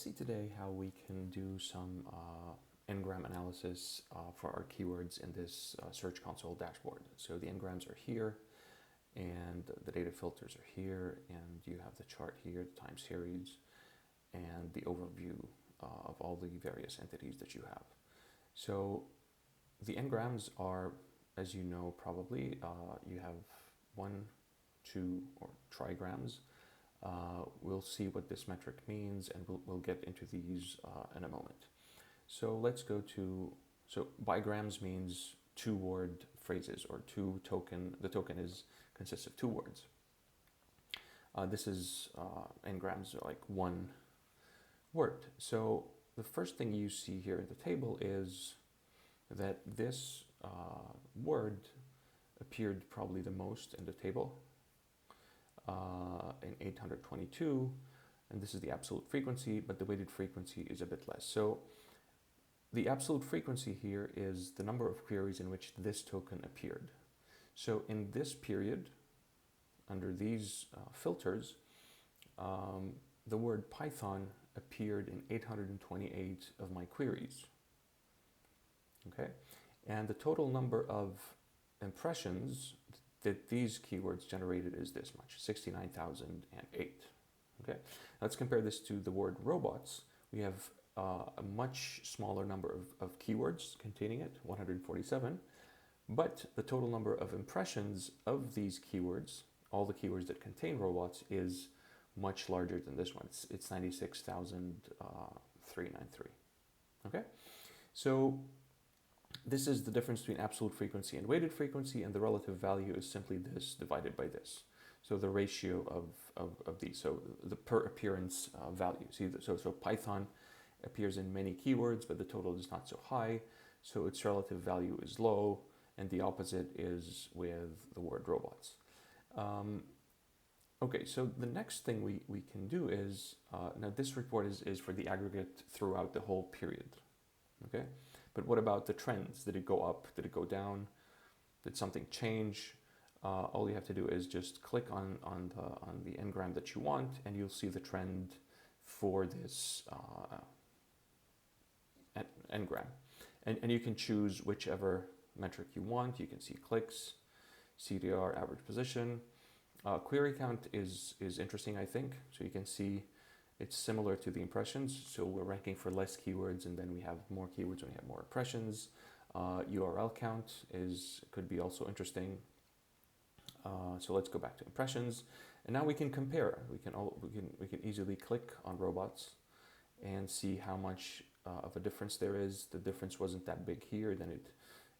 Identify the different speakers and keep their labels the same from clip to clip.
Speaker 1: see today how we can do some ngram analysis for our keywords in this Search Console dashboard. So the ngrams are here, and the data filters are here, and you have the chart here, the time series, and the overview of all the various entities that you have. So the ngrams are, as you know probably, you have 1, 2, or trigrams. We'll see what this metric means, and we'll get into these in a moment. So let's go to, so bigrams means 2-word phrases, or the token consists of 2 words. This is ngrams are like 1 word. So the first thing you see here in the table is that this word appeared probably the most in the table, in 822, and this is the absolute frequency, but the weighted frequency is a bit less. So the absolute frequency here is the number of queries in which this token appeared. So in this period, under these filters, the word Python appeared in 828 of my queries. Okay, and the total number of impressions that these keywords generated is this much, 69,008. Okay, let's compare this to the word robots. We have a much smaller number of keywords containing it, 147, but the total number of impressions of these keywords, all the keywords that contain robots, is much larger than this one. It's 96,393. Okay, so this is the difference between absolute frequency and weighted frequency, and the relative value is simply this divided by this. So the ratio of these, so the per appearance value. See, so Python appears in many keywords, but the total is not so high, so its relative value is low, and the opposite is with the word robots. Okay, so the next thing we can do is, now this report is for the aggregate throughout the whole period, okay? But what about the trends? Did it go up? Did it go down? Did something change? All you have to do is just click on the ngram that you want, and you'll see the trend for this ngram. And you can choose whichever metric you want. You can see clicks, CDR, average position. Query count is interesting, I think. So you can see it's similar to the impressions. So we're ranking for less keywords, and then we have more keywords when we have more impressions. URL count could be also interesting. So let's go back to impressions, and now we can compare. We can easily click on robots and see how much of a difference there is. The difference wasn't that big here, then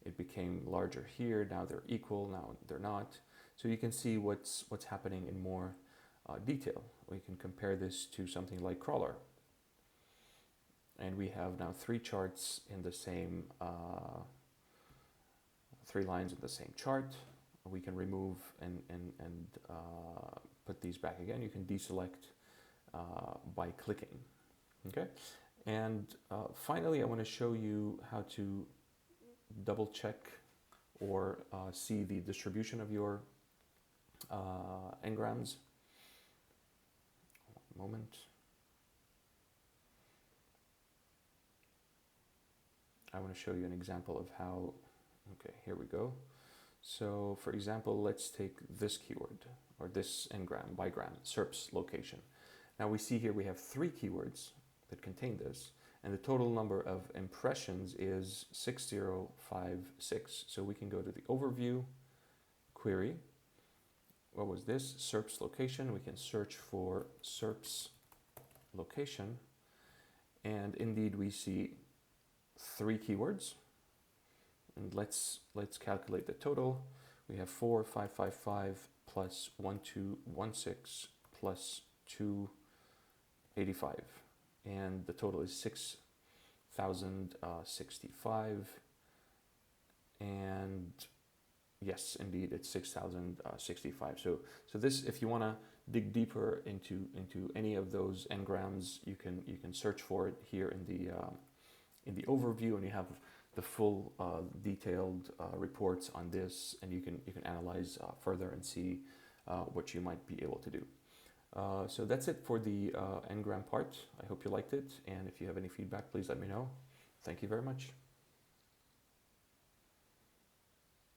Speaker 1: it became larger here. Now they're equal. Now they're not. So you can see what's happening in more detail. We can compare this to something like crawler, and we have now 3 charts in the same 3 lines in the same chart. We can remove and put these back again. You can deselect by clicking. Okay, and finally, I want to show you how to double check or see the distribution of your ngrams. One moment. I want to show you an example of how. Okay, here we go. So for example, let's take this keyword, or this ngram, bigram, SERPs location. Now we see here we have 3 keywords that contain this, and the total number of impressions is 6056. So we can go to the overview, query. What was this? SERPs location. We can search for SERPs location, and indeed we see 3 keywords. And let's calculate the total. We have 4555 plus 1216 plus 285, and the total is 6065. And yes, indeed, it's 6065. So this, if you want to dig deeper into any of those ngrams, you can search for it here in the overview, and you have the full detailed reports on this, and you can analyze further and see what you might be able to do. So that's it for the ngram part. I hope you liked it, and if you have any feedback, please let me know. Thank you very much.